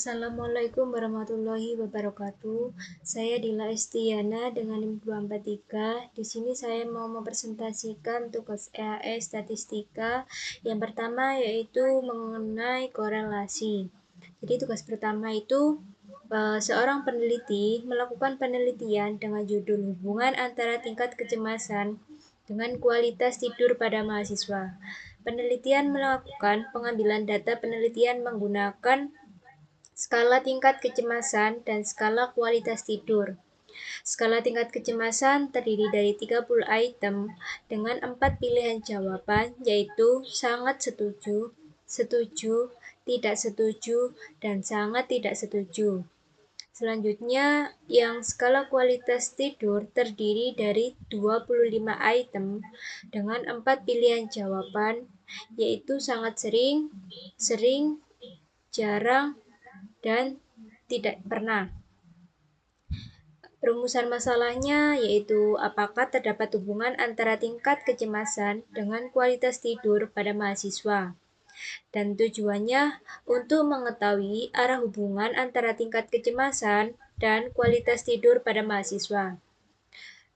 Assalamualaikum warahmatullahi wabarakatuh. Saya Dila Estiana dengan NIM 243. Di sini saya mau mempresentasikan tugas EAS statistika. Yang pertama yaitu mengenai korelasi. Jadi tugas pertama itu seorang peneliti melakukan penelitian dengan judul hubungan antara tingkat kecemasan dengan kualitas tidur pada mahasiswa. Penelitian melakukan pengambilan data penelitian menggunakan skala tingkat kecemasan dan skala kualitas tidur. Skala tingkat kecemasan terdiri dari 30 item dengan 4 pilihan jawaban, yaitu sangat setuju, setuju, tidak setuju, dan sangat tidak setuju. Selanjutnya, yang skala kualitas tidur terdiri dari 25 item dengan 4 pilihan jawaban, yaitu sangat sering, sering, jarang, dan tidak pernah. Rumusan masalahnya yaitu apakah terdapat hubungan antara tingkat kecemasan dengan kualitas tidur pada mahasiswa. Dan tujuannya untuk mengetahui arah hubungan antara tingkat kecemasan dan kualitas tidur pada mahasiswa.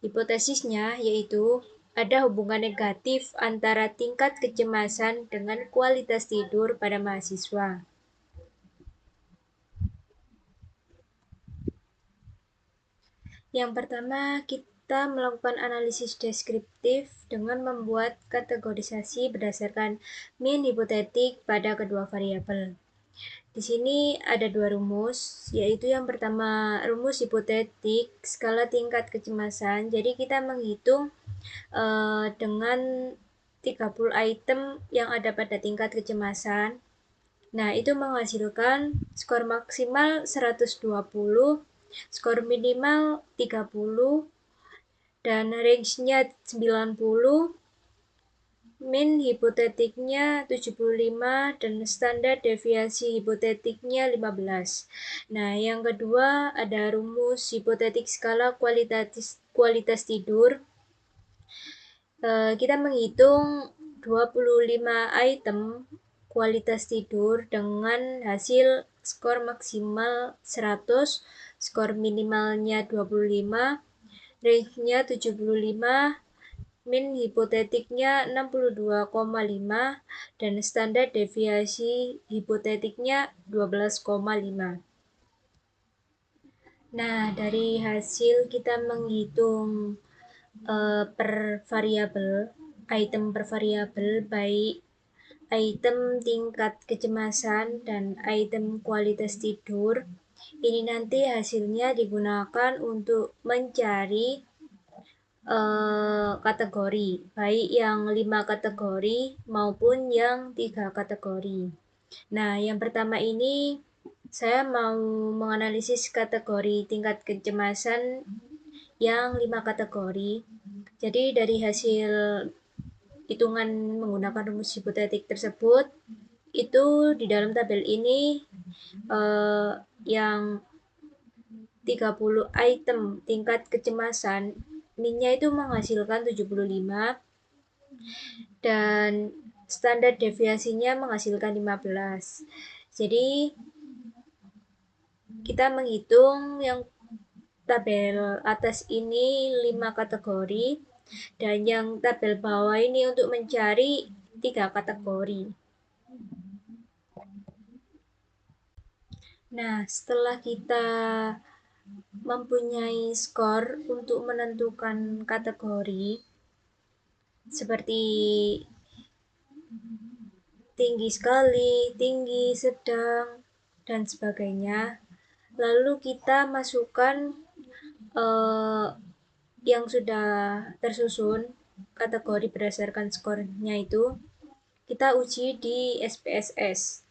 Hipotesisnya yaitu ada hubungan negatif antara tingkat kecemasan dengan kualitas tidur pada mahasiswa. Yang pertama, kita melakukan analisis deskriptif dengan membuat kategorisasi berdasarkan mean hipotetik pada kedua variabel. Di sini ada dua rumus, yaitu yang pertama rumus hipotetik skala tingkat kecemasan. Jadi kita menghitung dengan 30 item yang ada pada tingkat kecemasan. Nah, itu menghasilkan skor maksimal 120, skor minimal 30, dan range-nya 90, min hipotetiknya 75, dan standar deviasi hipotetiknya 15. Nah, yang kedua ada rumus hipotetik skala kualitas tidur. Kita menghitung 25 item kualitas tidur dengan hasil skor maksimal 100, skor minimalnya 25, range-nya 75, min hipotetiknya 62,5, dan standar deviasi hipotetiknya 12,5. Nah, dari hasil kita menghitung per variabel, item per variabel, baik item tingkat kecemasan dan item kualitas tidur. Ini nanti hasilnya digunakan untuk mencari kategori, baik yang 5 kategori maupun yang 3 kategori. Nah, yang pertama ini saya mau menganalisis kategori tingkat kecemasan yang 5 kategori. Jadi dari hasil hitungan menggunakan rumus hipotetik tersebut, itu di dalam tabel ini yang 30 item tingkat kecemasan, min-nya itu menghasilkan 75, dan standar deviasinya menghasilkan 15. Jadi kita menghitung yang tabel atas ini 5 kategori, dan yang tabel bawah ini untuk mencari 3 kategori. Nah, setelah kita mempunyai skor untuk menentukan kategori seperti tinggi sekali, tinggi, sedang, dan sebagainya, lalu kita masukkan yang sudah tersusun kategori berdasarkan skornya itu, kita uji di SPSS.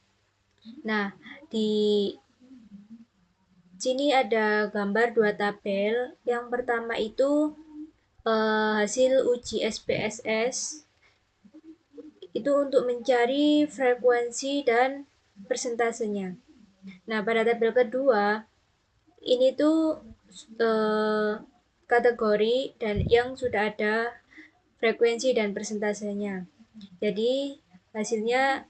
Nah, di sini ada gambar dua tabel. Yang pertama itu hasil uji SPSS itu untuk mencari frekuensi dan persentasenya. Nah, pada tabel kedua ini tuh kategori dan yang sudah ada frekuensi dan persentasenya. Jadi hasilnya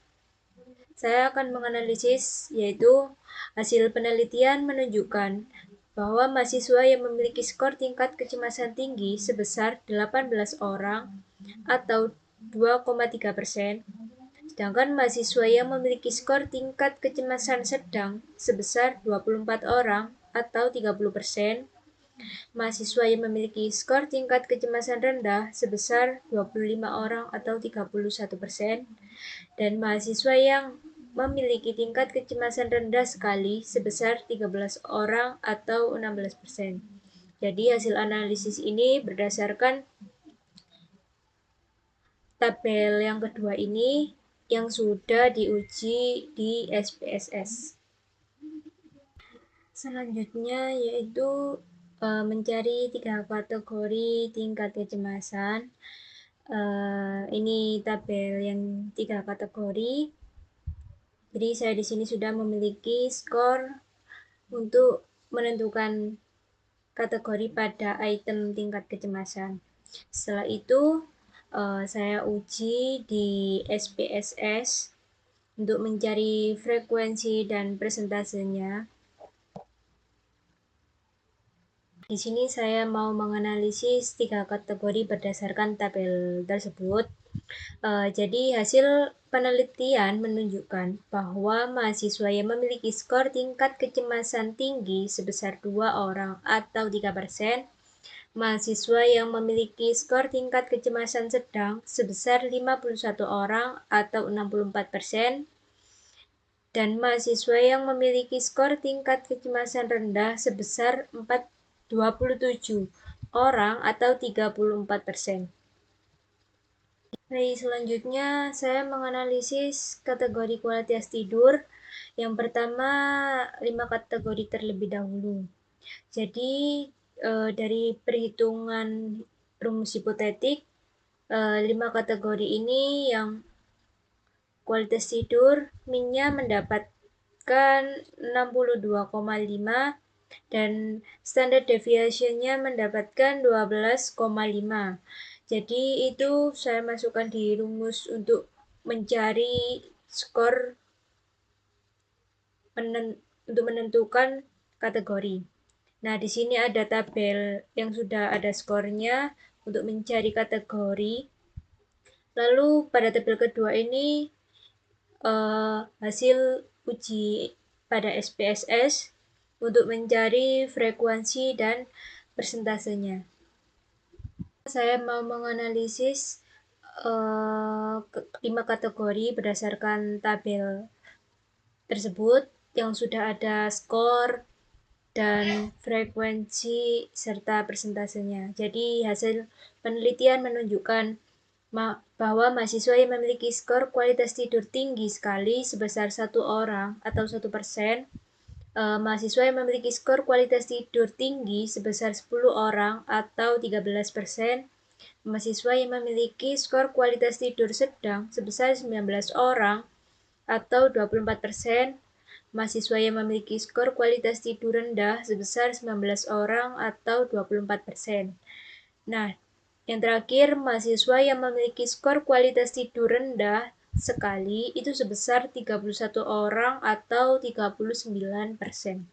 saya akan menganalisis, yaitu hasil penelitian menunjukkan bahwa mahasiswa yang memiliki skor tingkat kecemasan tinggi sebesar 18 orang atau 2,3%, sedangkan mahasiswa yang memiliki skor tingkat kecemasan sedang sebesar 24 orang atau 30%, mahasiswa yang memiliki skor tingkat kecemasan rendah sebesar 25 orang atau 31%, dan mahasiswa yang memiliki tingkat kecemasan rendah sekali sebesar 13 orang atau 16%. Jadi hasil analisis ini berdasarkan tabel yang kedua ini yang sudah diuji di SPSS. Selanjutnya yaitu mencari 3 kategori tingkat kecemasan. Ini tabel yang 3 kategori. Jadi saya di sini sudah memiliki skor untuk menentukan kategori pada item tingkat kecemasan. Setelah itu saya uji di SPSS untuk mencari frekuensi dan persentasenya. Di sini saya mau menganalisis 3 kategori berdasarkan tabel tersebut. Jadi hasil penelitian menunjukkan bahwa mahasiswa yang memiliki skor tingkat kecemasan tinggi sebesar 2 orang atau 3%, mahasiswa yang memiliki skor tingkat kecemasan sedang sebesar 51 orang atau 64%, dan mahasiswa yang memiliki skor tingkat kecemasan rendah sebesar 27 orang atau 34%. Baik, selanjutnya saya menganalisis kategori kualitas tidur. Yang pertama, 5 kategori terlebih dahulu. Jadi dari perhitungan rumus hipotetik, 5 kategori ini yang kualitas tidur min-nya mendapatkan 62,5 dan standard deviation-nya mendapatkan 12,5. Jadi itu saya masukkan di rumus untuk mencari skor untuk menentukan kategori. Nah, di sini ada tabel yang sudah ada skornya untuk mencari kategori. Lalu pada tabel kedua ini hasil uji pada SPSS untuk mencari frekuensi dan persentasenya. Saya mau menganalisis 5 kategori berdasarkan tabel tersebut yang sudah ada skor dan frekuensi serta persentasenya. Jadi hasil penelitian menunjukkan bahwa mahasiswa yang memiliki skor kualitas tidur tinggi sekali sebesar 1 orang atau 1%, mahasiswa yang memiliki skor kualitas tidur tinggi sebesar 10 orang atau 13%, mahasiswa yang memiliki skor kualitas tidur sedang sebesar 19 orang atau 24%, mahasiswa yang memiliki skor kualitas tidur rendah sebesar 19 orang atau 24%. Nah, yang terakhir, mahasiswa yang memiliki skor kualitas tidur rendah sekali itu sebesar 31 orang atau 39%.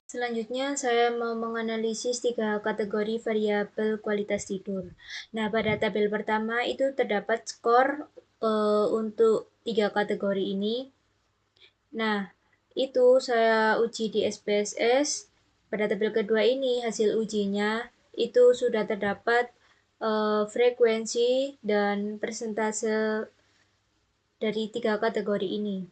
Selanjutnya, saya mau menganalisis 3 kategori variabel kualitas tidur. Nah, pada tabel pertama itu terdapat skor untuk 3 kategori ini. Nah, itu saya uji di SPSS. Pada tabel kedua ini hasil ujinya itu sudah terdapat frekuensi dan persentase dari 3 kategori ini.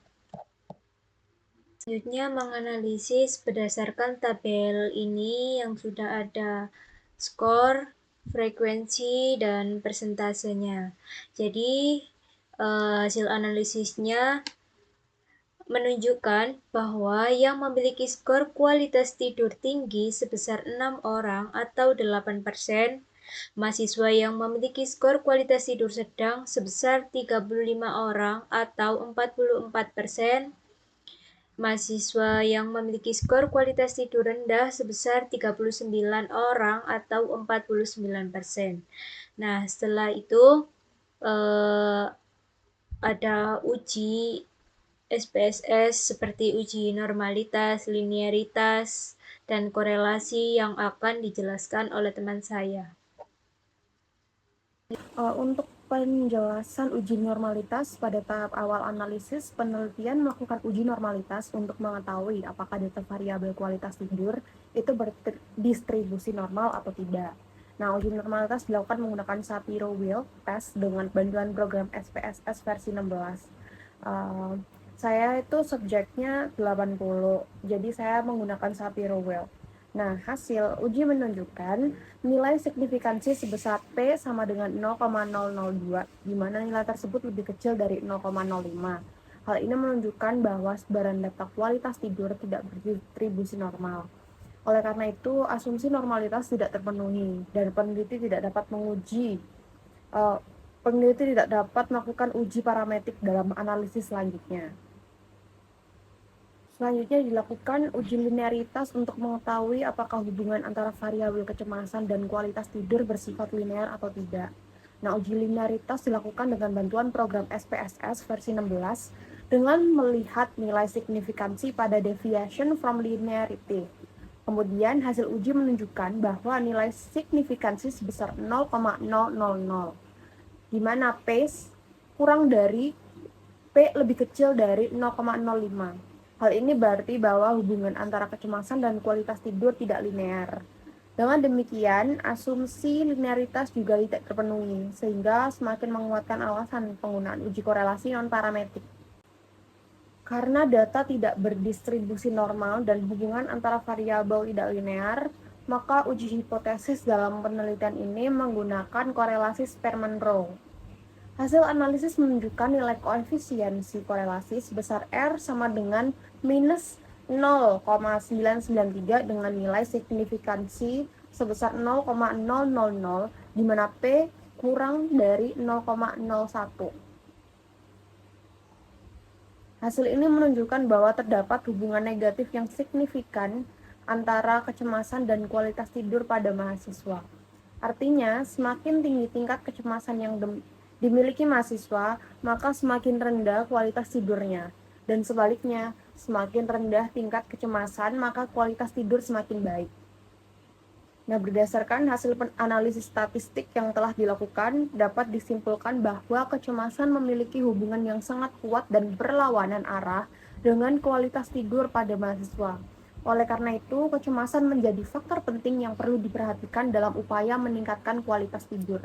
Selanjutnya menganalisis berdasarkan tabel ini yang sudah ada skor, frekuensi, dan persentasenya. Jadi hasil analisisnya menunjukkan bahwa yang memiliki skor kualitas tidur tinggi sebesar 6 orang atau 8%, mahasiswa yang memiliki skor kualitas tidur sedang sebesar 35 orang atau 44%, mahasiswa yang memiliki skor kualitas tidur rendah sebesar 39 orang atau 49%. Nah, setelah itu ada uji SPSS seperti uji normalitas, linearitas, dan korelasi yang akan dijelaskan oleh teman saya. Untuk penjelasan uji normalitas pada tahap awal analisis, penelitian melakukan uji normalitas untuk mengetahui apakah data variabel kualitas tidur itu berdistribusi normal atau tidak. Nah, uji normalitas dilakukan menggunakan Shapiro-Wilk test dengan bantuan program SPSS versi 16. Saya itu subjeknya 80, jadi saya menggunakan Shapiro-Wilk. Nah, hasil uji menunjukkan nilai signifikansi sebesar P sama dengan 0,002, di mana nilai tersebut lebih kecil dari 0,05. Hal ini menunjukkan bahwa sebaran data kualitas tidur tidak berdistribusi normal. Oleh karena itu, asumsi normalitas tidak terpenuhi dan peneliti tidak dapat melakukan uji parametrik dalam analisis selanjutnya. Selanjutnya dilakukan uji linearitas untuk mengetahui apakah hubungan antara variabel kecemasan dan kualitas tidur bersifat linear atau tidak. Nah, uji linearitas dilakukan dengan bantuan program SPSS versi 16 dengan melihat nilai signifikansi pada deviation from linearity. Kemudian hasil uji menunjukkan bahwa nilai signifikansi sebesar 0,000, di mana P kurang dari P lebih kecil dari 0,05. Hal ini berarti bahwa hubungan antara kecemasan dan kualitas tidur tidak linear. Dengan demikian, asumsi linearitas juga tidak terpenuhi, sehingga semakin menguatkan alasan penggunaan uji korelasi non-parametrik. Karena data tidak berdistribusi normal dan hubungan antara variabel tidak linear, maka uji hipotesis dalam penelitian ini menggunakan korelasi Spearman-Rao. Hasil analisis menunjukkan nilai koefisiensi korelasi sebesar R sama dengan minus 0,993 dengan nilai signifikansi sebesar 0,000, di mana P kurang dari 0,01. Hasil ini menunjukkan bahwa terdapat hubungan negatif yang signifikan antara kecemasan dan kualitas tidur pada mahasiswa. Artinya, semakin tinggi tingkat kecemasan yang dimiliki mahasiswa, maka semakin rendah kualitas tidurnya. Dan sebaliknya, semakin rendah tingkat kecemasan, maka kualitas tidur semakin baik. Nah, berdasarkan hasil analisis statistik yang telah dilakukan, dapat disimpulkan bahwa kecemasan memiliki hubungan yang sangat kuat dan berlawanan arah dengan kualitas tidur pada mahasiswa. Oleh karena itu, kecemasan menjadi faktor penting yang perlu diperhatikan dalam upaya meningkatkan kualitas tidur.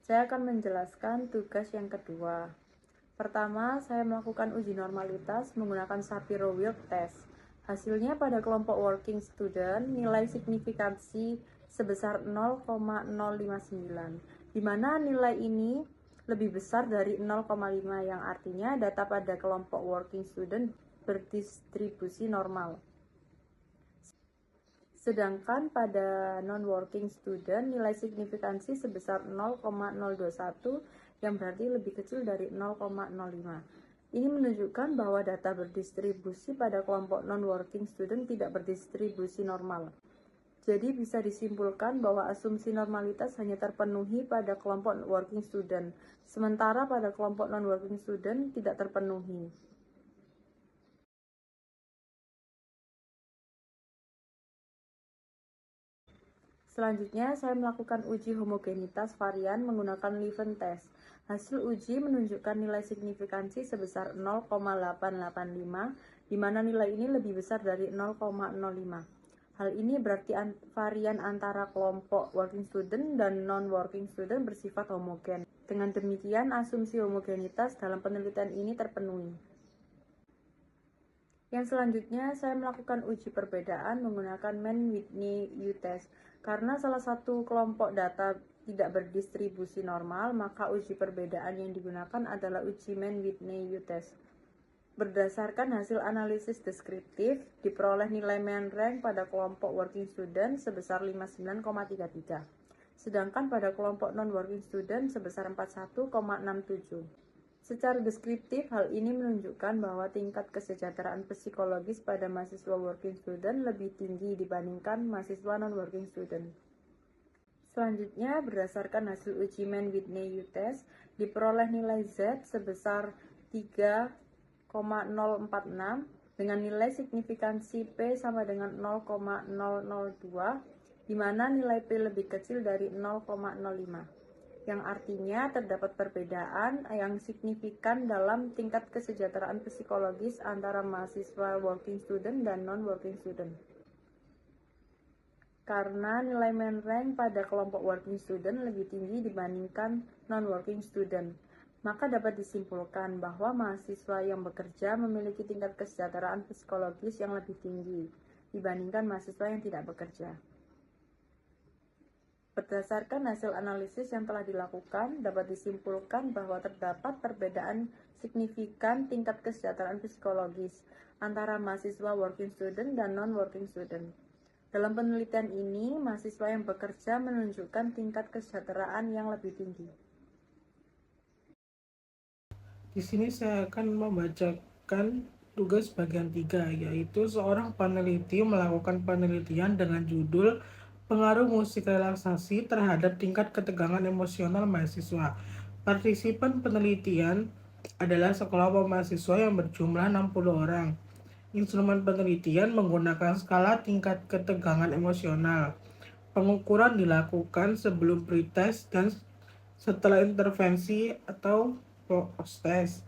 Saya akan menjelaskan tugas yang kedua. Pertama, saya melakukan uji normalitas menggunakan Shapiro-Wilk test. Hasilnya pada kelompok working student nilai signifikansi sebesar 0,059, di mana nilai ini lebih besar dari 0,5 yang artinya data pada kelompok working student berdistribusi normal. Sedangkan pada non-working student nilai signifikansi sebesar 0,021 yang berarti lebih kecil dari 0,05. Ini menunjukkan bahwa data berdistribusi pada kelompok non-working student tidak berdistribusi normal. Jadi bisa disimpulkan bahwa asumsi normalitas hanya terpenuhi pada kelompok working student, sementara pada kelompok non-working student tidak terpenuhi. Selanjutnya, saya melakukan uji homogenitas varian menggunakan Leven test. Hasil uji menunjukkan nilai signifikansi sebesar 0,885, di mana nilai ini lebih besar dari 0,05. Hal ini berarti varian antara kelompok working student dan non-working student bersifat homogen. Dengan demikian, asumsi homogenitas dalam penelitian ini terpenuhi. Yang selanjutnya, saya melakukan uji perbedaan menggunakan Mann-Whitney U-test. Karena salah satu kelompok data tidak berdistribusi normal, maka uji perbedaan yang digunakan adalah uji Mann-Whitney U-test. Berdasarkan hasil analisis deskriptif, diperoleh nilai mean rank pada kelompok working student sebesar 59,33, sedangkan pada kelompok non-working student sebesar 41,67. Secara deskriptif, hal ini menunjukkan bahwa tingkat kesejahteraan psikologis pada mahasiswa working student lebih tinggi dibandingkan mahasiswa non-working student. Selanjutnya, berdasarkan hasil uji Man-Whitney U-Test, diperoleh nilai Z sebesar 3,046 dengan nilai signifikansi P sama dengan 0,002, di mana nilai P lebih kecil dari 0,05, yang artinya terdapat perbedaan yang signifikan dalam tingkat kesejahteraan psikologis antara mahasiswa working student dan non-working student. Karena nilai main rank pada kelompok working student lebih tinggi dibandingkan non-working student, maka dapat disimpulkan bahwa mahasiswa yang bekerja memiliki tingkat kesejahteraan psikologis yang lebih tinggi dibandingkan mahasiswa yang tidak bekerja. Berdasarkan hasil analisis yang telah dilakukan, dapat disimpulkan bahwa terdapat perbedaan signifikan tingkat kesejahteraan psikologis antara mahasiswa working student dan non-working student. Dalam penelitian ini, mahasiswa yang bekerja menunjukkan tingkat kesejahteraan yang lebih tinggi. Di sini saya akan membacakan tugas bagian 3, yaitu seorang peneliti melakukan penelitian dengan judul pengaruh musik relaksasi terhadap tingkat ketegangan emosional mahasiswa. Partisipan penelitian adalah sekelompok mahasiswa yang berjumlah 60 orang. Instrumen penelitian menggunakan skala tingkat ketegangan emosional. Pengukuran dilakukan sebelum pretest dan setelah intervensi atau post-test.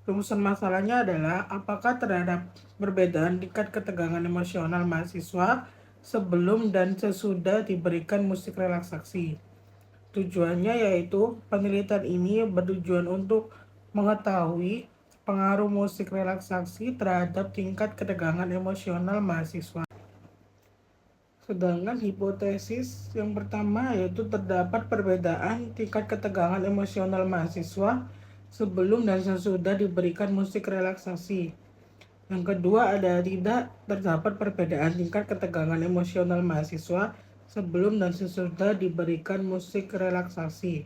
Rumusan masalahnya adalah apakah terhadap perbedaan tingkat ketegangan emosional mahasiswa sebelum dan sesudah diberikan musik relaksasi. Tujuannya yaitu penelitian ini bertujuan untuk mengetahui pengaruh musik relaksasi terhadap tingkat ketegangan emosional mahasiswa. Sedangkan hipotesis yang pertama yaitu terdapat perbedaan tingkat ketegangan emosional mahasiswa sebelum dan sesudah diberikan musik relaksasi. Yang kedua ada tidak terdapat perbedaan tingkat ketegangan emosional mahasiswa sebelum dan sesudah diberikan musik relaksasi.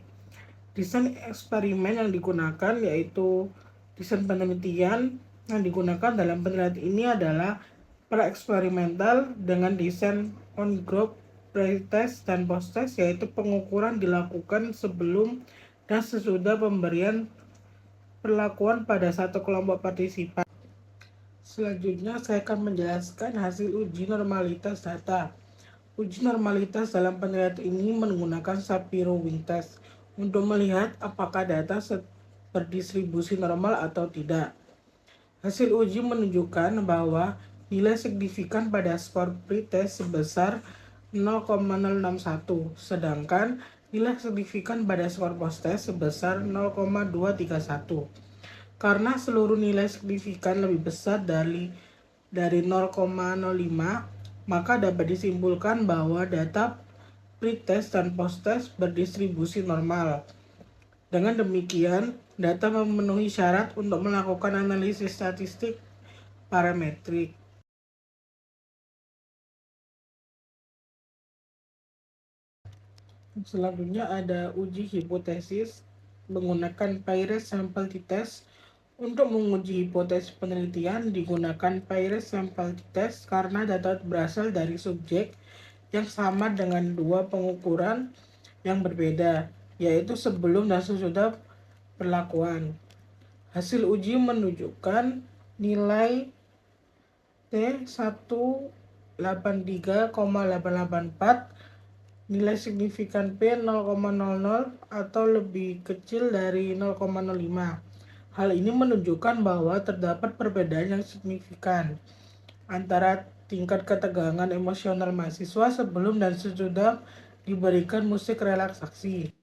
Desain eksperimen yang digunakan yaitu desain penelitian yang digunakan dalam penelitian ini adalah pra-eksperimental dengan desain on-group, pre-test, dan post-test, yaitu pengukuran dilakukan sebelum dan sesudah pemberian perlakuan pada satu kelompok partisipan. Selanjutnya saya akan menjelaskan hasil uji normalitas data. Uji normalitas dalam penelitian ini menggunakan Shapiro-Wilk test untuk melihat apakah data berdistribusi normal atau tidak. Hasil uji menunjukkan bahwa nilai signifikan pada skor pretest sebesar 0,061, sedangkan nilai signifikan pada skor post-test sebesar 0,231. Karena seluruh nilai signifikan lebih besar dari 0,05, maka dapat disimpulkan bahwa data pretest dan post-test berdistribusi normal. Dengan demikian, data memenuhi syarat untuk melakukan analisis statistik parametrik. Selanjutnya ada uji hipotesis menggunakan Paired Sample T-Test. Untuk menguji hipotesis penelitian digunakan Paired Sample T-Test karena data berasal dari subjek yang sama dengan dua pengukuran yang berbeda, yaitu sebelum dan sesudah perlakuan. Hasil uji menunjukkan nilai T183,884, nilai signifikan P 0,00 atau lebih kecil dari 0,05. Hal ini menunjukkan bahwa terdapat perbedaan yang signifikan antara tingkat ketegangan emosional mahasiswa sebelum dan sesudah diberikan musik relaksasi.